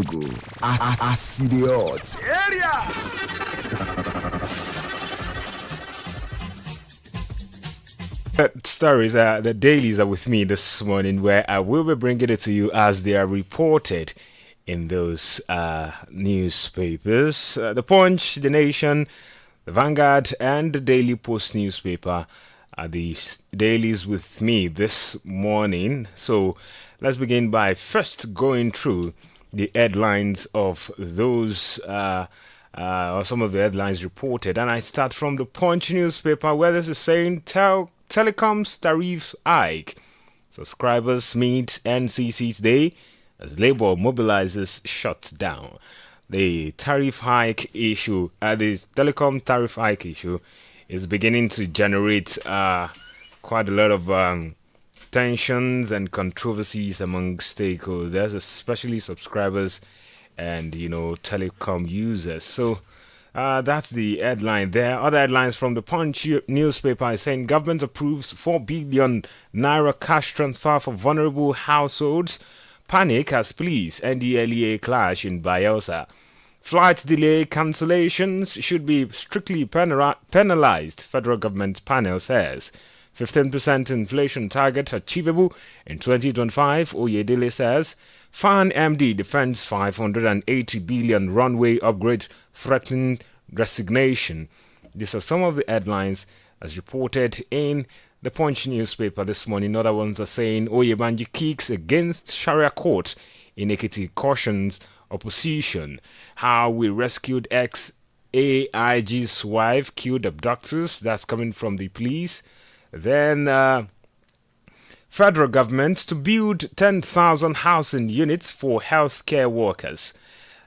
Adamimogo. Asidiot. Area! Stories, the dailies are with me this morning, where I will be bringing it to you as they are reported in those newspapers. The Punch, The Nation, The Vanguard, and the Daily Post newspaper are the dailies with me this morning. So let's begin by first going through the headlines of those, or some of the headlines reported. And I start from the Punch newspaper, where this is saying, Telecom's tariff hike. Subscribers meet NCC today as Labour mobilizes shutdown. The tariff hike issue, the telecom tariff hike issue, is beginning to generate quite a lot of tensions and controversies among stakeholders, especially subscribers and telecom users. So that's the headline there. Other headlines from the Punch newspaper is saying government approves 4 billion naira cash transfer for vulnerable households. Panic as police and the LEA clash in Bayelsa. Flight delay cancellations should be strictly penalized, federal government panel says. 15% inflation target achievable in 2025, Oyedele says. FAN MD defends 580 billion runway upgrade threatening resignation. These are some of the headlines as reported in the Punch newspaper this morning. Other ones are saying Oyebanji kicks against Sharia court in Ekiti, cautions opposition. How we rescued ex-AIG's wife, killed abductors. That's coming from the police. Then federal government to build 10,000 housing units for healthcare workers.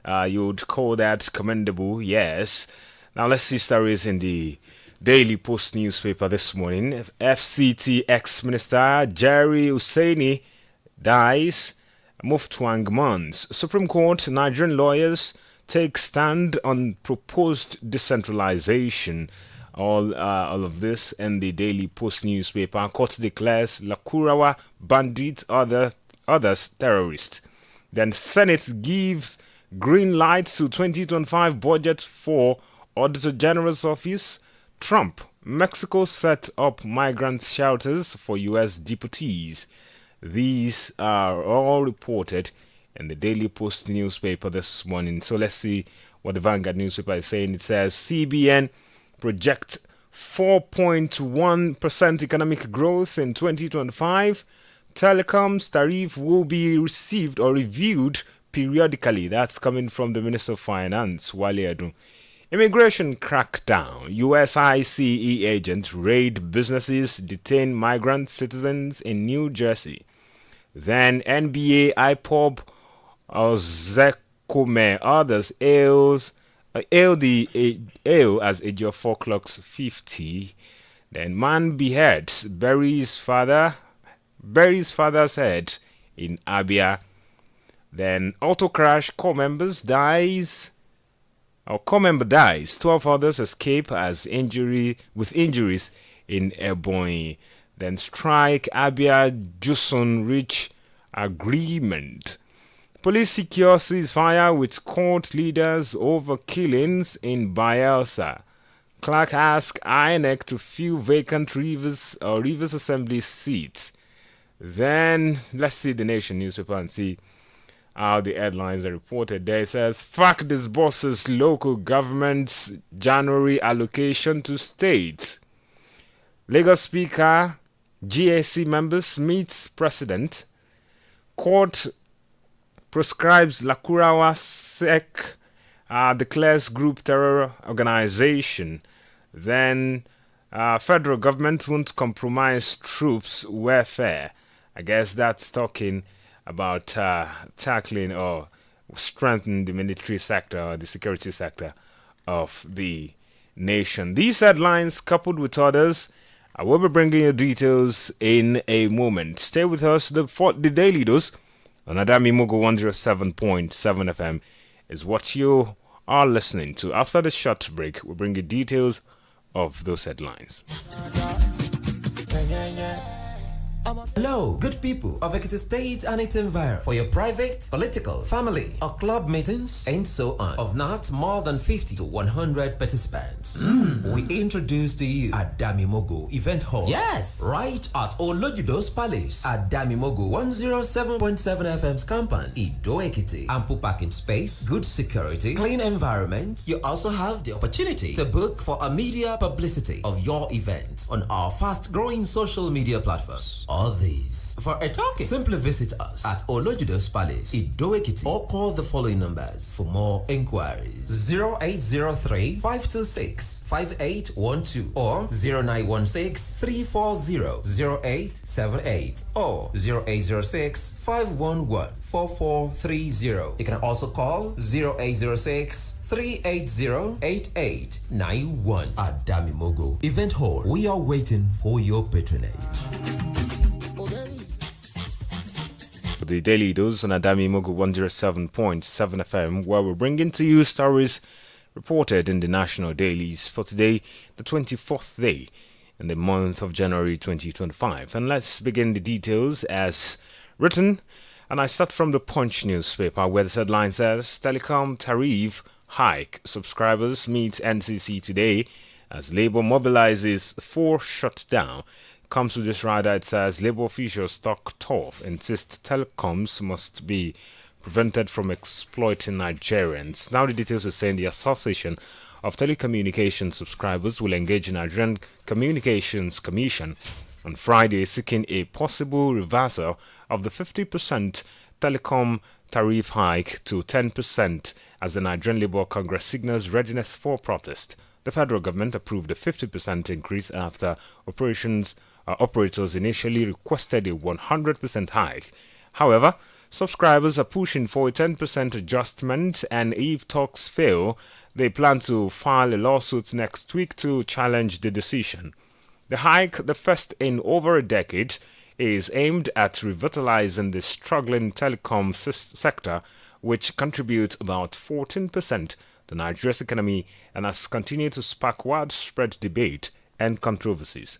You would call that commendable, yes. Now let's see stories in the Daily Post newspaper this morning. FCT ex-minister Jerry Hussaini dies. Muftwang months. Supreme Court Nigerian lawyers take stand on proposed decentralization. All of this in the Daily Post newspaper. Court declares Lakurawa bandit, others terrorist. Then Senate gives green light to 2025 budget for Auditor General's office. Trump, Mexico set up migrant shelters for U.S. deportees. These are all reported in the Daily Post newspaper this morning. So let's see what the Vanguard newspaper is saying. It says CBN project 4.1% economic growth in 2025. Telecoms tariff will be received or reviewed periodically. That's coming from the Minister of Finance, Wale Adun. Immigration crackdown. US ICE agents raid businesses, detain migrant citizens in New Jersey. Then NBA, IPOB, Zekome, others hail as Ejiofor clocks 50. Then man beheads, buries father's head in Abia. Then auto crash, core member dies. 12 others escape with injuries in Ebonyi. Then strike, Abia, Jusun reach agreement. Police secure ceasefire with court leaders over killings in Bayelsa. Clark asks INEC to fill vacant Rivers Assembly seats. Then let's see the Nation newspaper and see how the headlines are reported. There it says, FAC disburses local government's January allocation to states. Lagos Speaker, GAC members meets President. Court proscribes Lakurawa SEC, declares group terror organization. Then federal government won't compromise troops' welfare. I guess that's talking about tackling or strengthening the military sector or the security sector of the nation. These headlines, coupled with others, I will be bringing you details in a moment. Stay with us. The Daily Dose on Adamimogo 107.7 FM is what you are listening to. After the short break, we'll bring you details of those headlines. Hello, good people of Ekiti State and its environment. For your private, political, family, or club meetings, and so on, of not more than 50 to 100 participants, we introduce to you Adamimogo Event Hall. Yes! Right at Oladoyin Palace, Adamimogo 107.7 FM's compound, Ido Ekiti. Ample parking space, good security, clean environment. You also have the opportunity to book for a media publicity of your event on our fast-growing social media platforms. All these for a talking. Simply visit us at Oladoyin Palace, Ido Ekiti, or call the following numbers for more inquiries: 0803 526 5812 or 0916 340 0878 or 0806 511 4430. You can also call 0806 380 8891 at Adamimogo Event Hall. We are waiting for your patronage. The Daily Dose on Adamimogo 107.7 FM, where we're bringing to you stories reported in the national dailies for today, the 24th day in the month of January 2025. And let's begin the details as written. And I start from the Punch newspaper, where the headline says Telecom tariff hike. Subscribers meet NCC today as Labour mobilizes for shutdown. Comes to this rider, it says Labour officials talk tough, insist telecoms must be prevented from exploiting Nigerians. Now the details are saying the Association of Telecommunications Subscribers will engage in Nigerian Communications Commission on Friday, seeking a possible reversal of the 50% telecom tariff hike to 10% as the Nigerian Labour Congress signals readiness for protest. The federal government approved a 50% increase after operators initially requested a 100% hike. However, subscribers are pushing for a 10% adjustment, and if talks fail, they plan to file a lawsuit next week to challenge the decision. The hike, the first in over a decade, is aimed at revitalizing the struggling telecom sector, which contributes about 14% to Nigeria's economy and has continued to spark widespread debate and controversies.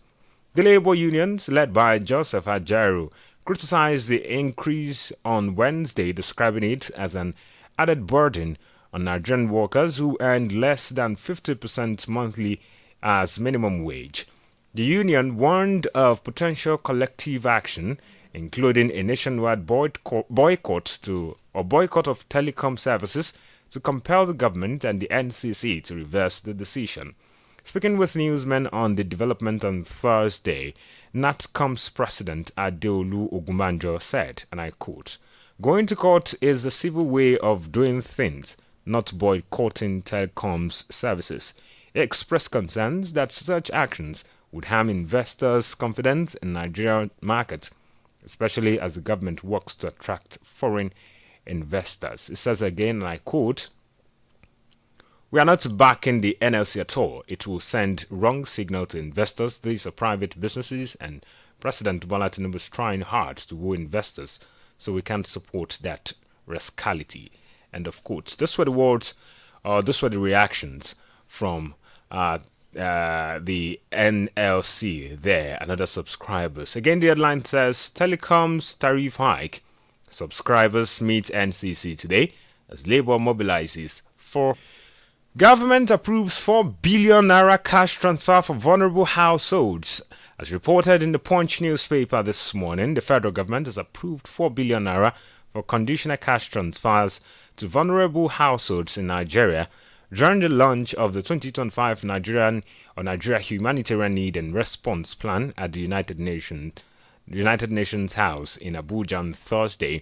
The labor unions, led by Joseph Ajaero, criticized the increase on Wednesday, describing it as an added burden on Nigerian workers who earned less than 50% monthly as minimum wage. The union warned of potential collective action, including a nationwide boycott of telecom services to compel the government and the NCC to reverse the decision. Speaking with newsmen on the development on Thursday, NatCom's president Adeolu Ogunbanjo said, and I quote, "Going to court is a civil way of doing things, not boycotting telecoms services." He expressed concerns that such actions would harm investors' confidence in Nigerian markets, especially as the government works to attract foreign investors. It says again, and I quote, "We are not backing the NLC at all. It will send wrong signal to investors. These are private businesses, and President Bola Tinubu is trying hard to woo investors, so we can't support that rascality." End of quote. This were the words, this were the reactions from the NLC there and other subscribers. Again, the headline says Telecoms tariff hike. Subscribers meet NCC today as Labour mobilizes for. Government approves 4 billion naira cash transfer for vulnerable households. As reported in the Punch newspaper this morning, the federal government has approved 4 billion naira for conditional cash transfers to vulnerable households in Nigeria during the launch of the 2025 Nigeria Humanitarian Need and Response Plan at the United Nations House in Abuja on Thursday.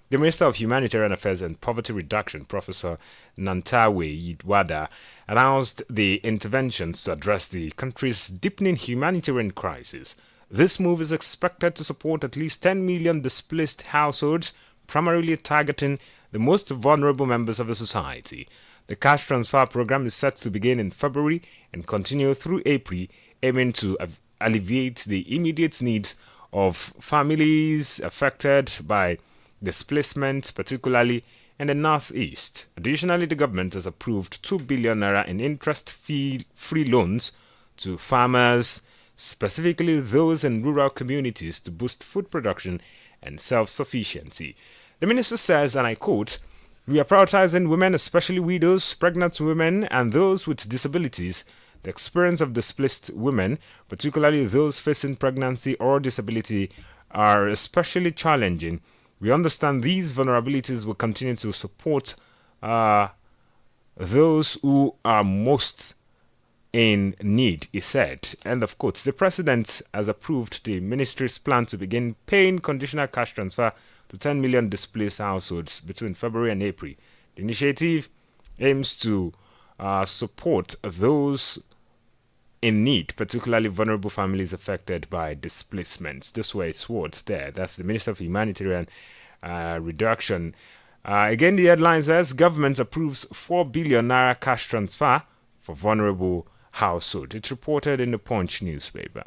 The Minister of Humanitarian Affairs and Poverty Reduction, Professor Nantawe Yidwada, announced the interventions to address the country's deepening humanitarian crisis. This move is expected to support at least 10 million displaced households, primarily targeting the most vulnerable members of the society. The cash transfer program is set to begin in February and continue through April, aiming to alleviate the immediate needs of families affected by displacement, particularly in the northeast. Additionally, the government has approved 2 billion naira in interest-free loans to farmers, specifically those in rural communities, to boost food production and self-sufficiency. The minister says, and I quote, "We are prioritizing women, especially widows, pregnant women, and those with disabilities. The experience of displaced women, particularly those facing pregnancy or disability, are especially challenging. We understand these vulnerabilities will continue to support those who are most in need," he said. End of quote. The president has approved the ministry's plan to begin paying conditional cash transfer to 10 million displaced households between February and April. The initiative aims to support those in need, particularly vulnerable families affected by displacements. This way it's words there. That's the Minister of Humanitarian Reduction. Again, the headline says, government approves 4 billion naira cash transfer for vulnerable household. It's reported in the Punch newspaper.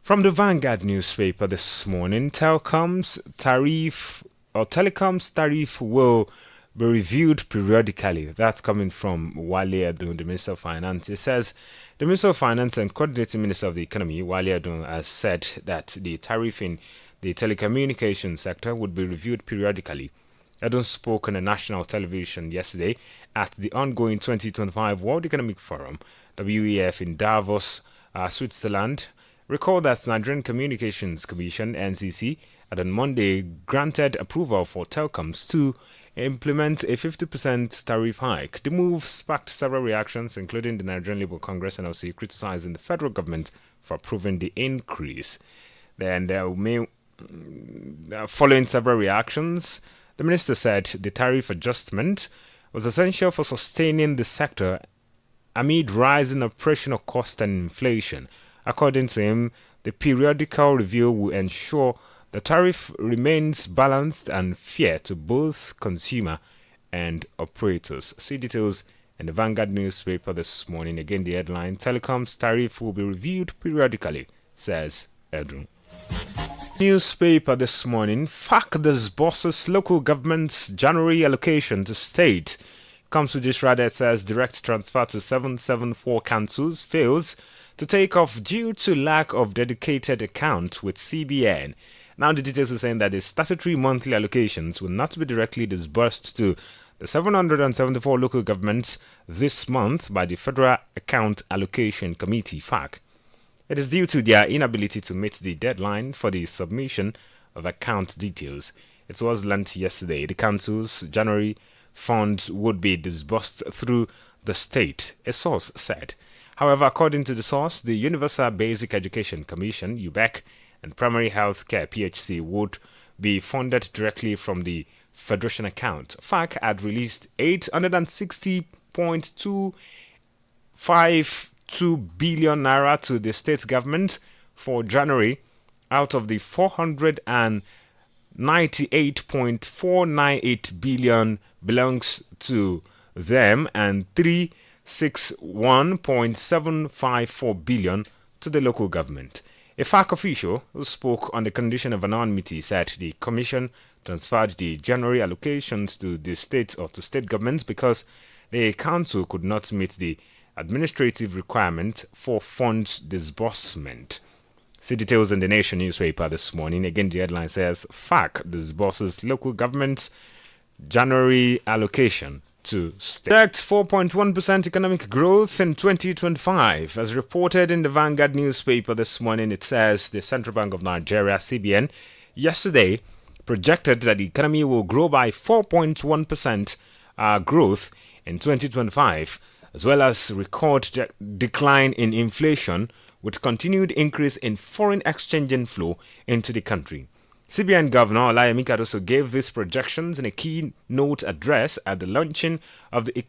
From the Vanguard newspaper this morning, telecoms tariff will be reviewed periodically. That's coming from Wale Edun, the Minister of Finance. It says the Minister of Finance and Coordinating Minister of the Economy, Wale Edun, has said that the tariff in the telecommunications sector would be reviewed periodically. Edun spoke on a national television yesterday at the ongoing 2025 World Economic Forum, WEF, in Davos, Switzerland. Recall that Nigerian Communications Commission, NCC, had on Monday granted approval for telecoms to implement a 50% tariff hike. The move sparked several reactions, including the Nigerian Labour Congress and NLC criticizing the federal government for approving the increase. Then following several reactions, the minister said the tariff adjustment was essential for sustaining the sector amid rising operational cost and inflation. According to him, the periodical review will ensure the tariff remains balanced and fair to both consumer and operators. See details in the Vanguard newspaper this morning. Again, the headline, telecoms tariff will be reviewed periodically, says Edun. Newspaper this morning, FAC disburses local government's January allocation to state. Comes with this rather, it says direct transfer to 774 councils fails to take off due to lack of dedicated account with CBN. Now the details are saying that the statutory monthly allocations will not be directly disbursed to the 774 local governments this month by the Federal Account Allocation Committee, FAC. It is due to their inability to meet the deadline for the submission of account details. It was learnt yesterday. The council's January funds would be disbursed through the state, a source said. However, according to the source, the Universal Basic Education Commission, UBEC, and Primary Health Care, PHC, would be funded directly from the Federation account. FAC had released 860.252 billion naira to the state government for January out of the 498.498 billion belongs to them and 361.754 billion to the local government. A FAC official who spoke on the condition of anonymity said the commission transferred the January allocations to the state or to state governments because the council could not meet the administrative requirement for funds disbursement. See details in the Nation newspaper this morning. Again, the headline says FAC disburses local governments January allocation to state. Expect 4.1% economic growth in 2025. As reported in the Vanguard newspaper this morning, it says the Central Bank of Nigeria, CBN, yesterday projected that the economy will grow by 4.1% growth in 2025, as well as record decline in inflation with continued increase in foreign exchange inflow into the country. CBN Governor Oladoyin Ayegbusi gave these projections in a keynote address at the launching of the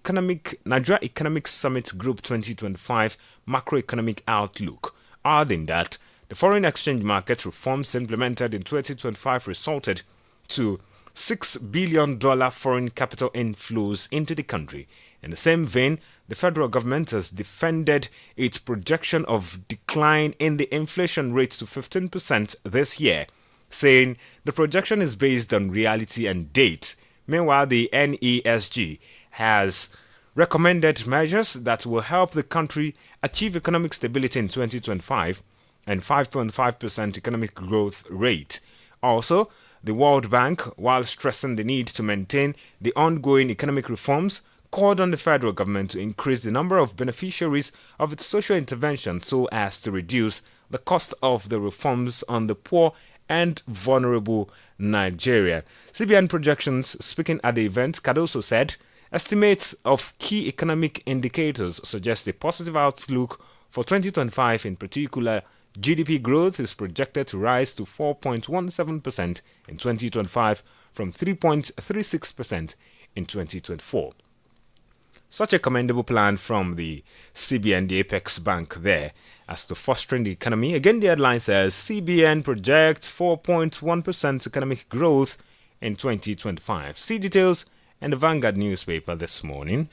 Nigeria Economic Summit Group 2025 Macroeconomic Outlook, adding that the foreign exchange market reforms implemented in 2025 resulted to $6 billion foreign capital inflows into the country. In the same vein, the federal government has defended its projection of decline in the inflation rate to 15% this year, saying the projection is based on reality and date. Meanwhile, the NESG has recommended measures that will help the country achieve economic stability in 2025 and 5.5% economic growth rate. Also, the World Bank, while stressing the need to maintain the ongoing economic reforms, called on the federal government to increase the number of beneficiaries of its social intervention so as to reduce the cost of the reforms on the poor and vulnerable Nigeria. CBN projections, speaking at the event, Cardoso said, estimates of key economic indicators suggest a positive outlook for 2025. In particular, GDP growth is projected to rise to 4.17% in 2025 from 3.36% in 2024. Such a commendable plan from the CBN, the apex bank there, as to fostering the economy. Again, the headline says CBN projects 4.1% economic growth in 2025. See details in the Vanguard newspaper this morning.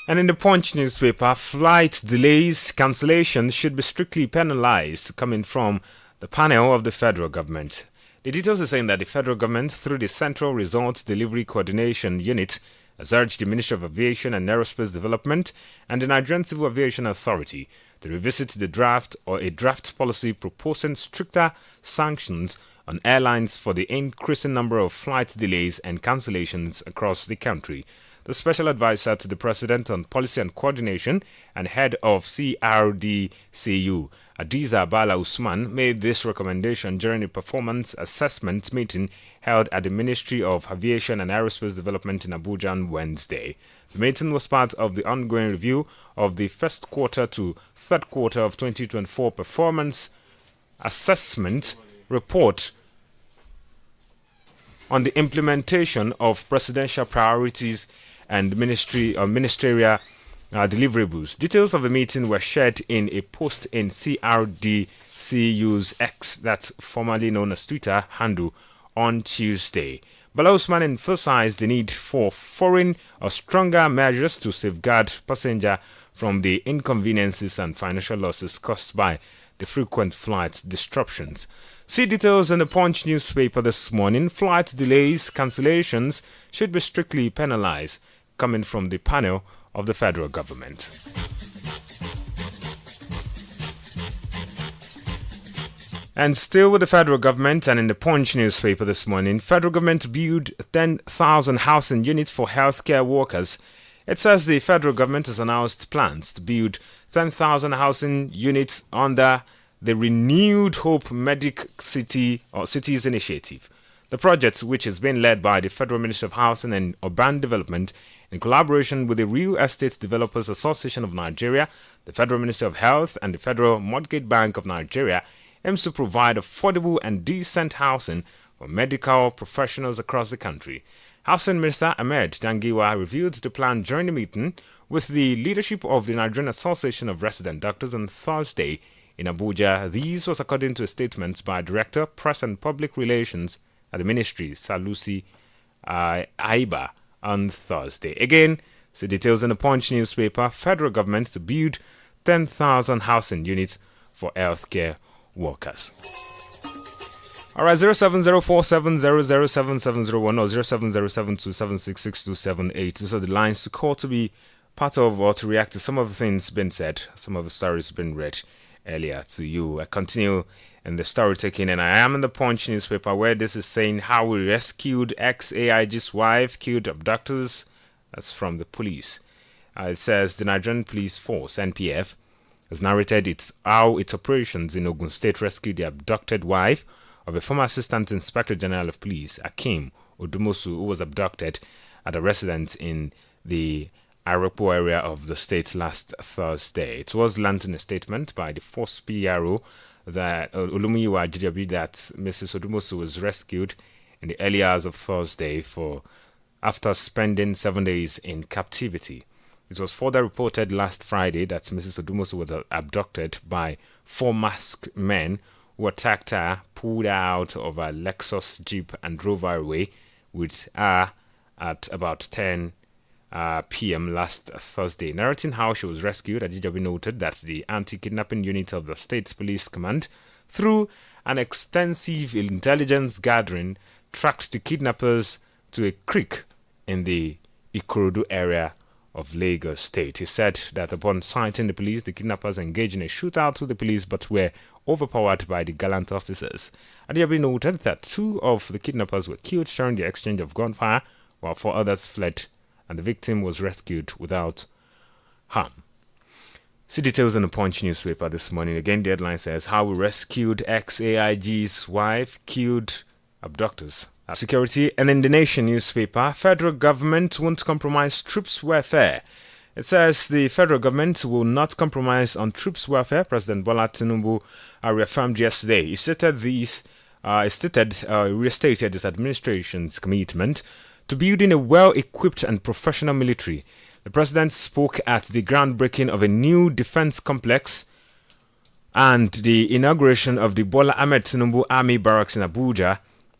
And in the Punch newspaper, flight delays, cancellations should be strictly penalized, coming from the panel of the federal government. The details are saying that the federal government, through the Central Results Delivery Coordination Unit, has urged the Ministry of Aviation and Aerospace Development and the Nigerian Civil Aviation Authority to revisit the draft or a draft policy proposing stricter sanctions on airlines for the increasing number of flight delays and cancellations across the country. The special advisor to the President on Policy and Coordination and head of CRDCU, Adiza Bala Usman, made this recommendation during a performance assessment meeting held at the Ministry of Aviation and Aerospace Development in Abuja on Wednesday. The meeting was part of the ongoing review of the first quarter to third quarter of 2024 performance assessment report on the implementation of presidential priorities and ministerial deliverables. Details of the meeting were shared in a post in CRDCU's X, that's formerly known as Twitter, handle on Tuesday. Bala Usman emphasized the need for foreign or stronger measures to safeguard passengers from the inconveniences and financial losses caused by the frequent flight disruptions. See details in the Punch newspaper this morning. Flight delays, cancellations should be strictly penalized, coming from the panel of the federal government. And still with the federal government and in the Punch newspaper this morning, federal government build 10,000 housing units for healthcare workers. It says the federal government has announced plans to build 10,000 housing units under the Renewed Hope Medic City or Cities Initiative. The project, which is being led by the Federal Ministry of Housing and Urban Development in collaboration with the Real Estate Developers Association of Nigeria, the Federal Ministry of Health, and the Federal Mortgage Bank of Nigeria, aims to provide affordable and decent housing for medical professionals across the country. Housing Minister Ahmed Dangiwa revealed the plan during the meeting with the leadership of the Nigerian Association of Resident Doctors on Thursday in Abuja. This was according to a statement by Director, Press and Public Relations at the Ministry, Salusi Aiba, on Thursday. Again, see details in the Punch newspaper. Federal government to build 10,000 housing units for healthcare workers. All right, 07047007701 or 07072766278. These are the lines to call to be part of or to react to some of the things been said, some of the stories been read earlier to you. I continue in the story taking, and I am in the Punch newspaper where this is saying how we rescued ex-AIG's wife, killed abductors. That's from the police. It says the Nigerian Police Force, NPF, has narrated how its operations in Ogun State rescued the abducted wife of a former Assistant Inspector General of Police, Akim Odumosu, who was abducted at a residence in the Aropo area of the state last Thursday. It was learned in a statement by the Force PRO that Olumiyiwa Jijabi that Mrs. Odumosu was rescued in the early hours of Thursday after spending 7 days in captivity. It was further reported last Friday that Mrs. Odumosu was abducted by 4 masked men who attacked her, pulled her out of a Lexus Jeep and drove her away with her at about 10 p.m. last Thursday. Narrating how she was rescued, Ajijabi noted that the anti-kidnapping unit of the State's Police Command, through an extensive intelligence gathering, tracked the kidnappers to a creek in the Ikorodu area of Lagos State. He said that upon sighting the police, the kidnappers engaged in a shootout with the police but were overpowered by the gallant officers. Ajijabi noted that 2 of the kidnappers were killed during the exchange of gunfire, while 4 others fled, and the victim was rescued without harm. See details in the Punch newspaper this morning. Again, the headline says, how we rescued ex-AIG's wife, killed abductors. Security. And in the Nation newspaper, federal government won't compromise troops' welfare. It says the federal government will not compromise on troops' welfare. President Bola Tinubu reaffirmed yesterday. He stated restated his administration's commitment to building a well-equipped and professional military. The president spoke at the groundbreaking of a new defense complex and the inauguration of the Bola Ahmed Tinubu Army Barracks in Abuja.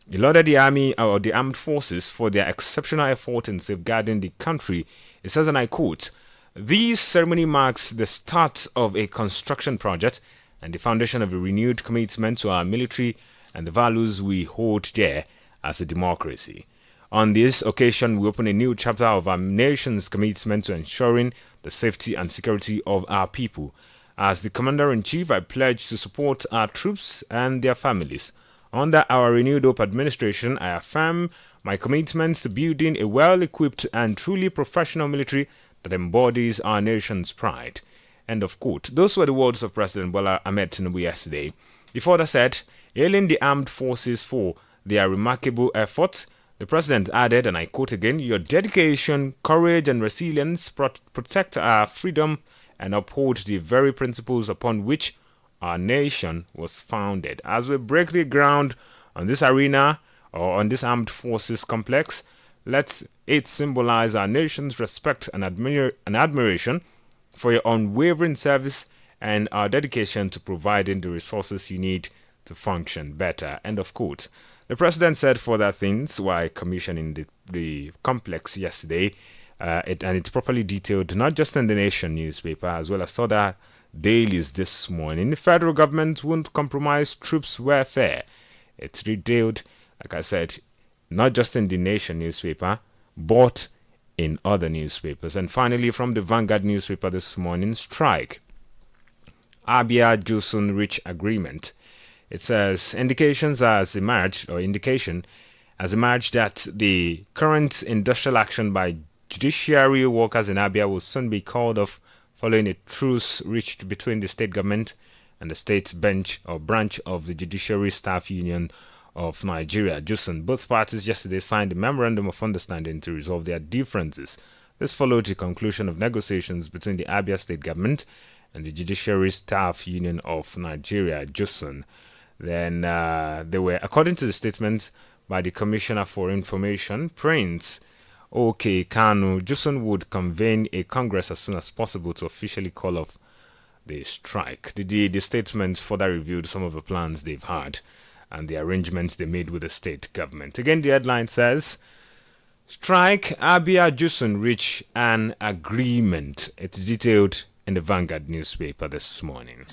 He lauded the army or the armed forces for their exceptional effort in safeguarding the country. It says, and I quote, "This ceremony marks the start of a construction project and the foundation of a renewed commitment to our military and the values we hold dear as a democracy. On this occasion, we open a new chapter of our nation's commitment to ensuring the safety and security of our people. As the Commander-in-Chief, I pledge to support our troops and their families. Under our renewed hope administration, I affirm my commitment to building a well-equipped and truly professional military that embodies our nation's pride." End of quote. Those were the words of President Bola Ahmed Tinubu yesterday. He further said, hailing the armed forces for their remarkable efforts, the president added, and I quote again, "Your dedication, courage, and resilience protect our freedom and uphold the very principles upon which our nation was founded." As we break the ground on this arena or on this armed forces complex, let it symbolize our nation's respect and admiration for your unwavering service and our dedication to providing the resources you need to function better. End of quote. The president said further things while commissioning the complex yesterday, and it's properly detailed not just in the Nation newspaper as well as other dailies this morning. The federal government won't compromise troops' welfare. It's detailed, like I said, not just in the Nation newspaper, but in other newspapers. And finally, from the Vanguard newspaper this morning, strike. Abia Josun reach agreement. It says indication has emerged that the current industrial action by judiciary workers in Abia will soon be called off following a truce reached between the state government and the state branch of the Judiciary Staff Union of Nigeria, JUSUN. Both parties yesterday signed a memorandum of understanding to resolve their differences. This followed the conclusion of negotiations between the Abia state government and the Judiciary Staff Union of Nigeria, JUSUN. Then they were, according to the statement by the Commissioner for Information, Prince OK Kanu, JUSUN would convene a congress as soon as possible to officially call off the strike. The statement further reviewed some of the plans they've had and the arrangements they made with the state government. Again, the headline says, strike, Abia JUSUN reach an agreement. It's detailed in the Vanguard newspaper this morning.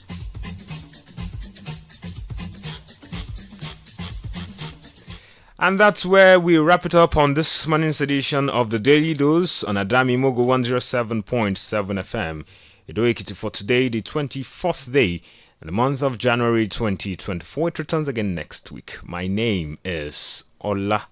And that's where we wrap it up on this morning's edition of the Daily Dose on Adamimogo 107.7 FM. Idoekiti for today, the 24th day in the month of January 2024. It returns again next week. My name is Oladoyin